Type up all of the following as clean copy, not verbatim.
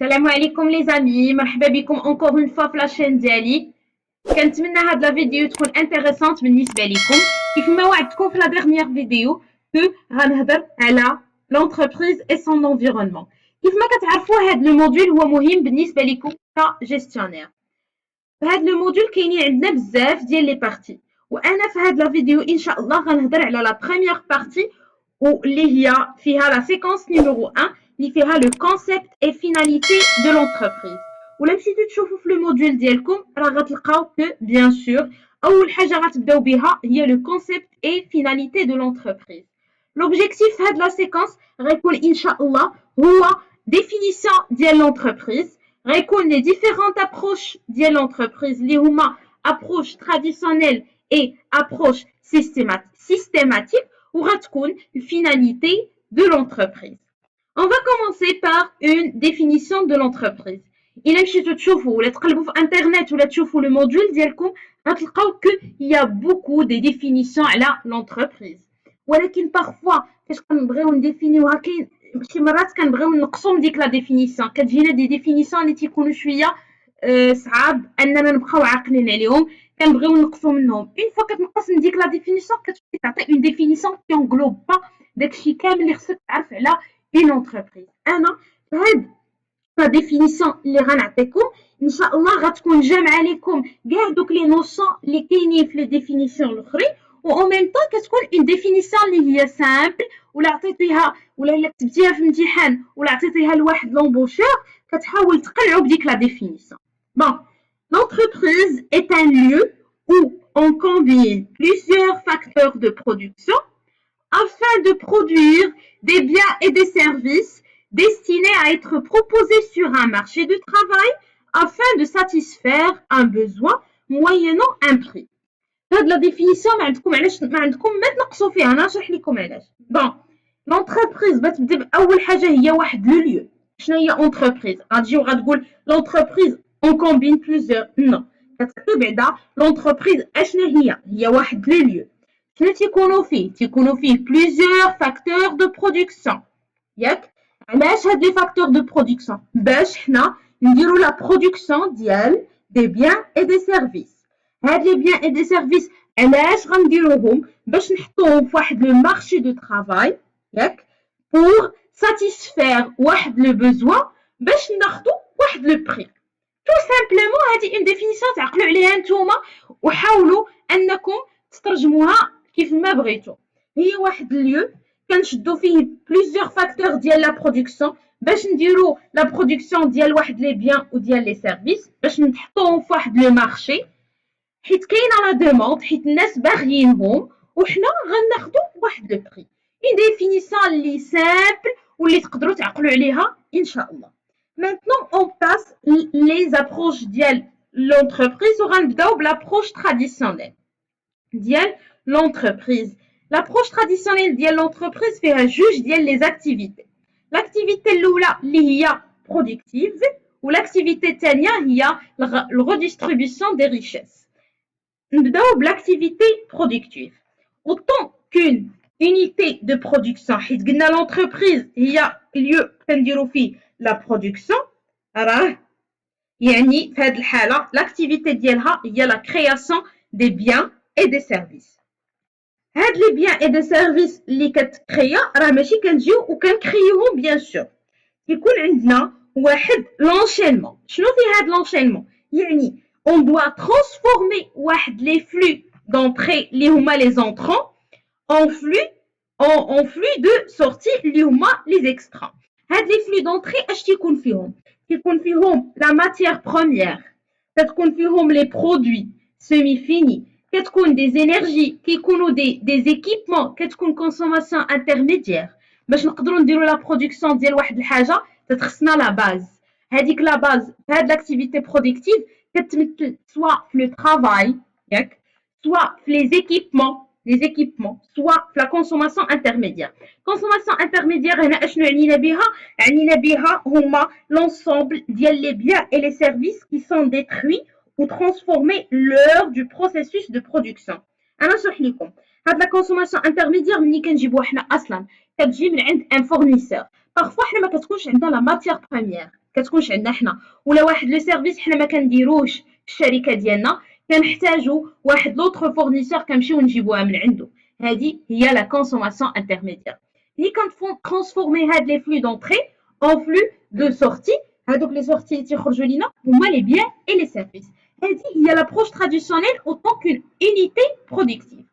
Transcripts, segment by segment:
السلام عليكم لي زامي، مرحبا بكم اونكور اون فوا في لاشين ديالي. كنتمنى هاد لا فيديو تكون انتريسونت بالنسبه لكم. كيف ما وعدتكم في لا ديرنيير فيديو كو غنهضر على لونتربريز اي سون انفيرونمون. كيف ما كتعرفوا هاد لو موديول هو مهم بالنسبه لكم كجيستيونير. في هاد لو موديول كاينين عندنا بزاف ديال لي بارتي، وانا في هاد لا فيديو ان شاء الله غنهضر على لا بروميير بارتي واللي هي فيها لا سيكونس نيميرو 1 اللي فيها لو كونسيبت اي فيناليتي دو لونتربريز. ولا مشيتو تشوفوا في لو موديول ديالكم راه غتلقاو كو بيان سور اول حاجه غتبداو بها هي لو كونسيبت اي فيناليتي دو لونتربريز. لوبجيكتيف هاد لا سيكونس غيكون ان شاء الله هو ديفينيسيون ديال لونتربريز، غيكون لي ديفيرونت ابروش ديال لونتربريز اللي هما ابروش تراديسيونيل اي ابروش سيستيماتيك، ou غتكون finalité de l'entreprise. On va commencer par une définition de l'entreprise. إلا مشيتو تشوفوا ولا تقلبوا في انترنت ولا تشوفوا لو موديول ديالكم غتلقاو كو y a beaucoup de définitions على l'entreprise. ولكن parfois فاش كنبغيو نديفينيوها كاين شي مرات كنبغيو نقصوا من ديك لا ديفينيسيون، كتجينا دي ديفينيسيون اللي تيكونوا شويه صعاب اننا نبقاو عاقلين عليهم، كنبغيو نقصوا منهم. اون فوا كتنقص من ديك لا ديفينيسيون كتولي تعطي اون ديفينيسيون كي انغلوب با داكشي كامل اللي خصك تعرف على اون انتربريز. انا هاد لا ديفينيسيون اللي غنعطيكم ان شاء الله غتكون جامعه لكم كاع دوك لي نوسيون اللي كاينين في لي ديفينيسيون الاخرين، و او ميم طون كتكون اون ديفينيسيون اللي هي سامبل، ولا عطيتيها ولا الا كتبتيها في الامتحان ولا عطيتيها لواحد لومبوشور كتحاول تقلعوا بديك لا ديفينيسيون. بون، l'entreprise est un lieu où on combine plusieurs facteurs de production afin de produire des biens et des services destinés à être proposés sur un marché du travail afin de satisfaire un besoin moyennant un prix. هاد لا ديفينيسيون ما عندكم ما تنقصوا فيها، انا نشرح لكم علاش. بون، لونتربريز بتبدا باول حاجه هي واحد لو ليو. شنو هي اونتربريز؟ غتجي وغتقول لونتربريز اون كومبين بليزيور، نو، كتعطي بعدا لونتربريز اشنا هي واحد لو ليو. شنو تيكونوا فيه بليزيور فاكتور دو برودكسيون، ياك؟ علاش هاد لي فاكتور دو برودكسيون؟ باش حنا نديرو لا برودكسيون ديال دي بيان اي دي سيرفيس. هاد لي بيان اي دي سيرفيس علاش غنديروهم؟ باش نحطوهم في واحد لو مارشي دو ترافاي، ياك؟ بور ساتيسفير واحد لو بوزوان باش ناخدو واحد لو بري. تو سامبلومون هادي اون ديفينيسيون تعقلوا عليها نتوما وحاولوا انكم تترجموها كيف ما بغيتو. هي واحد ليو كنشدو فيه بليزيور فاكتور ديال لا برودكسيون باش نديرو لا برودكسيون ديال واحد لي بيان و ديال لي سيرفيس، باش نحطوهم في واحد لو مارشي حيت كاينه لا دوموند، حيت الناس باغيينهم وحنا غناخدو واحد لو بري. اون ديفينيسيون اللي سامبل واللي تقدروا تعقلوا عليها ان شاء الله. Maintenant, on passe les approches ديال l'entreprise وغنبداو بالابروش traditionnelle ديال l'entreprise. L'approche traditionnelle ديال l'entreprise فيها جوج ديال les activités. L'activité الاولى اللي هي productive والاكتيفيتي الثانيه هي redistribution des richesses. نبداو بالactivité productive. Autant qu'une unité de production حيت قلنا l'entreprise هي lieu كنديرو فيه لا برودكسيون، راه يعني في هذه الحاله لاكتيفيتي ديالها هي لا كرياسيون دي بيان اي دي سيرفيس. هاد لي بيان اي دي سيرفيس اللي كتكريا راه ماشي كنجيو وكنكريوهم بيان سور، كيكون عندنا واحد لونشينمون. شنو في هاد لونشينمون؟ يعني اون دوا ترانسفورمي واحد لي فلو دونطري اللي هما لي زونطرون en flux de sortie اللي هما لي زيكسترا. هاد لي فلو دونطري اش تيكون فيهم؟ كيكون فيهم لا ماتيير بروميير، كتكون فيهم لي برودوي سيمي فيني، كتكون دي زينيرجي، كيكونوا دي زيكيبمون، كتكون كونسوماسيون انترميديير. باش نقدروا نديروا لا برودكسيون ديال واحد الحاجه تتخصنا لا باز. هذيك لا باز في هاد لاكتيفيتي برودكتيف كتمثل سوا في لو ترافاي، ياك؟ سوا في لي زيكيبمون les équipements soit la consommation intermédiaire. Consommation intermédiaire هنا اشنو عنينا بها؟ عنينا بها هما l'ensemble ديال les biens et les services qui sont détruits ou transformés lors du processus de production. انا نشرح لكم. هاد la consommation intermédiaire ملي كنجيبوها حنا اصلا كتجي من عند un fournisseur. بارفوا حنا ما كتكونش عندنا لا ماتيير بروميير، كتكونش عندنا حنا ولا واحد لو سيرفيس حنا ما كنديروش في الشركه ديالنا، كنحتاجوا واحد لوطر فورنيسور كنمشيو نجيبوها من عنده. هذه هي لا كونسوماسيون انترميديير. ملي كنترانسفورمي هاد لي فلو دونطري اون فلو دو سورتي، هادوك لي سورتي اللي تيخرجوا لينا هما لي بيان اي لي سيرفيس. هذه هي لابروش تراديسيونيل اوتون كون اونيتي برودكتيف.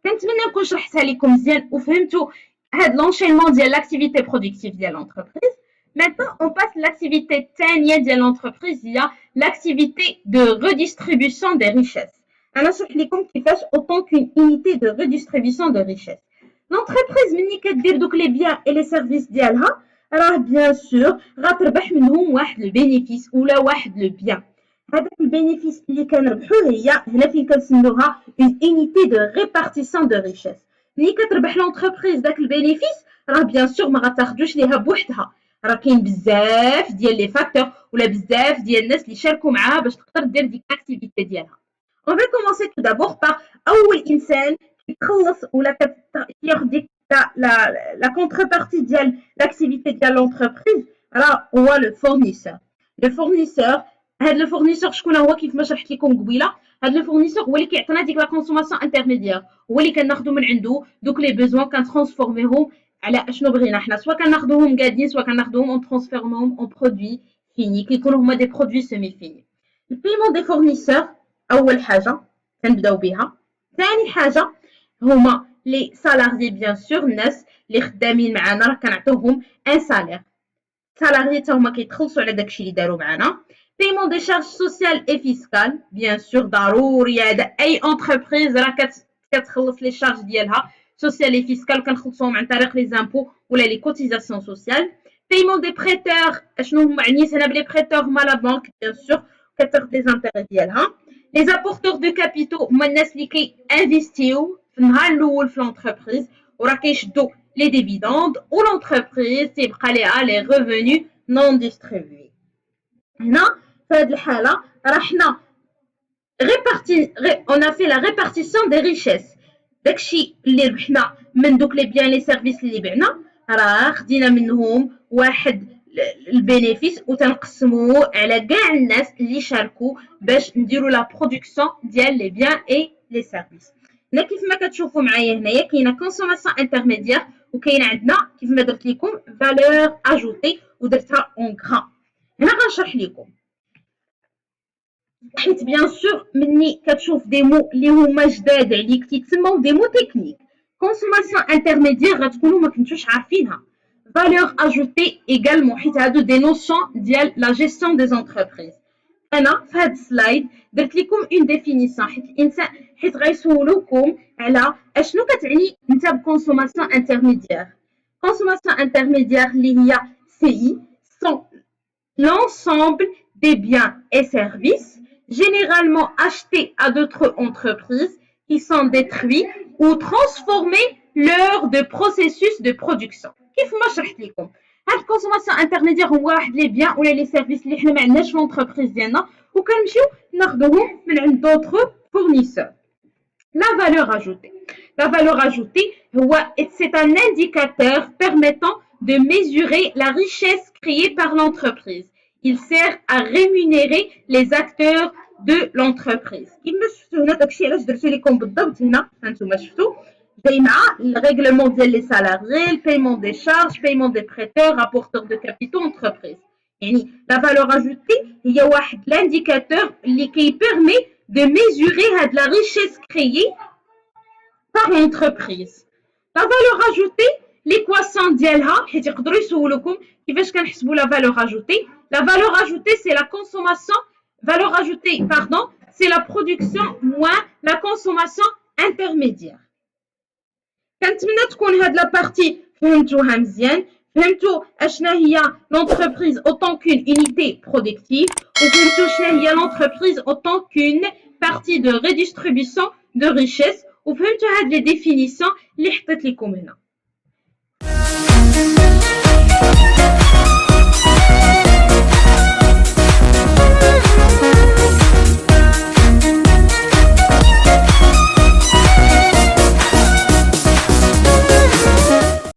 كنتمنى نكون شرحتها لكم مزيان وفهمتوا هاد لونشينمون ديال لاكتيفيتي برودكتيف ديال لونتربريز. Maintenant, on passe à l'activité الثانية ديال l'entreprise, il y a l'activité de redistribution des richesses. أنا نشرح لكم كيفاش autant qu'une unité de redistribution de richesses. L'entreprise ملي كدير دوك لي بيان اي لي سيرفيس ديالها راه بيان سور غتربح منهم واحد البينيفيس ولا واحد لو بيان. هذاك البينيفيس اللي كنربحوه هي هنا فين كنسموها اون unité de répartition de richesse. ملي كتربح لونتربريز داك البينيفيس راه بيان سور ما غتاخدوش ليها بوحدها، راه كاين بزاف ديال لي فاكتور ولا بزاف ديال الناس اللي شاركوا معاها باش تقدر دير ديك الاكتيفيتي ديالها. اون في كومونسي تو دابور باغ اول انسان كيتخلص ولا كياخذ ديك لا كونتربارتي ديال لاكتيفيتي ديال لونتربريز راه هو لو فورنيسور. لو فورنيسور هاد لو فورنيسور شكون هو؟ كيف ما شرحت لكم قبيله، هاد لو فورنيسور هو اللي كيعطينا ديك لا كونسوماسيون انترميديير، هو اللي كناخذوا من عنده دوك لي بيزوان كنترانسفورميهم على اشنو بغينا حنا، سواء كناخذوهم قادين سواء كناخذوهم اون ترانسفورميهم اون برودوي فيني، كيكونوا هما دي برودوي سيمي فيني. البيمون دي فورنيسور اول حاجه كنبداو بها. ثاني حاجه هما لي سالاريي بيان سور، الناس اللي خدامين معنا راه كنعطيوهم ان سالير، سالاريي حتى هما كيتخلصوا على داكشي اللي داروا معنا. paiement des charges sociales et fiscales bien sûr ضروري، هذا اي انتربريز راه كتخلص لي شارج ديالها سوسيال اي فيسكال كنخلصوهم عن طريق لي زامبو ولا لي كوتيزاسيون سوسيال. paiement des prêteurs، اشنو هما معنيت هنا بلي بريتور؟ هما لا بانك بيان سور كتاخذ لي زانتيغي ديالها. لي زابورتور دو كابيتو هما الناس اللي كينفيستيو في النهار الاول في لونتربريز وراه كيشدوا لي ديفيدوند و لونتربريز تيبقى ليها لي ريفوني نون ديستريبيي. هنا في هذه الحاله راه حنا on a fait la répartition des richesses. داكشي اللي ربحنا من دوك لي بيان لي سيرفيس اللي بعنا راه خدينا منهم واحد البينيفيس وتنقسموه على كاع الناس اللي شاركوا باش نديروا لا برودكسيون ديال لي بيان اي لي سيرفيس. هنا كيف ما كتشوفوا معايا هنايا كاينه كونسوماسيون انترميديير وكاينه عندنا كيف ما درت لكم فالور اجوتي ودرتها اون غران. هنا غنشرح لكم حيت بيان سور مني كتشوف دي مو اللي هما جداد عليك تيتسموا دي مو تكنيك. كونسوماسيون انترميديير غتكونوا ما كنتوش عارفينها. فالور اجوتي ايغالمون حيت هادو دي نوسيون ديال لا جيستيون دي زونتربريز. انا في هاد السلايد درت لكم اون ديفينيسيون حيت الانسان حيت غيسولوكم على اشنو كتعني انت بكونسوماسيون انترميديير. كونسوماسيون انترميديير اللي هي CI sont l'ensemble des biens et services généralement achetés à d'autres entreprises qui sont détruits ou transformés lors de processus de production. كيف ما شرحت لكم هاد الكونسوماسيون انترميديير هو واحد لي بيان ولا لي سيرفيس اللي حنا ما عندناش في لونتربريز ديالنا وكنمشيو ناخذوهم من عند دوطر فورنيسور. La valeur ajoutée. La valeur ajoutée, c'est un indicateur permettant de mesurer la richesse créée par l'entreprise. Il sert à rémunérer les acteurs de l'entreprise. كما شفتوا هنا داكشي علاش درت لكم بالضبط هنا هانتوما شفتوا جاي مع الريغلمون ديال لي سالاريي، البايمون دي شارج، بايمون دي بريتور، رابورتور دو كابيتو انتربريز. يعني لا فالور اجوتي هي واحد لانديكاتور اللي كيبيرمي de mesurer la richesse créée par l'entreprise. La valeur ajoutée, l'équation ديالها حيت يقدروا يسولوكم كيفاش كنحسبوا la valeur ajoutée. La valeur ajoutée c'est la consommation, valeur ajoutée pardon, c'est la production moins la consommation intermédiaire. كنتمنى تكون هاد لا بارتي فهمتوها مزيان، فهمتوا اشنا هي l'entreprise autant qu'une unité productive وفهمتوا شنا هي l'entreprise autant qu'une partie de redistribution de richesse وفهمتوا هاد لي ديفينيسيون اللي حطيت لكم هنا.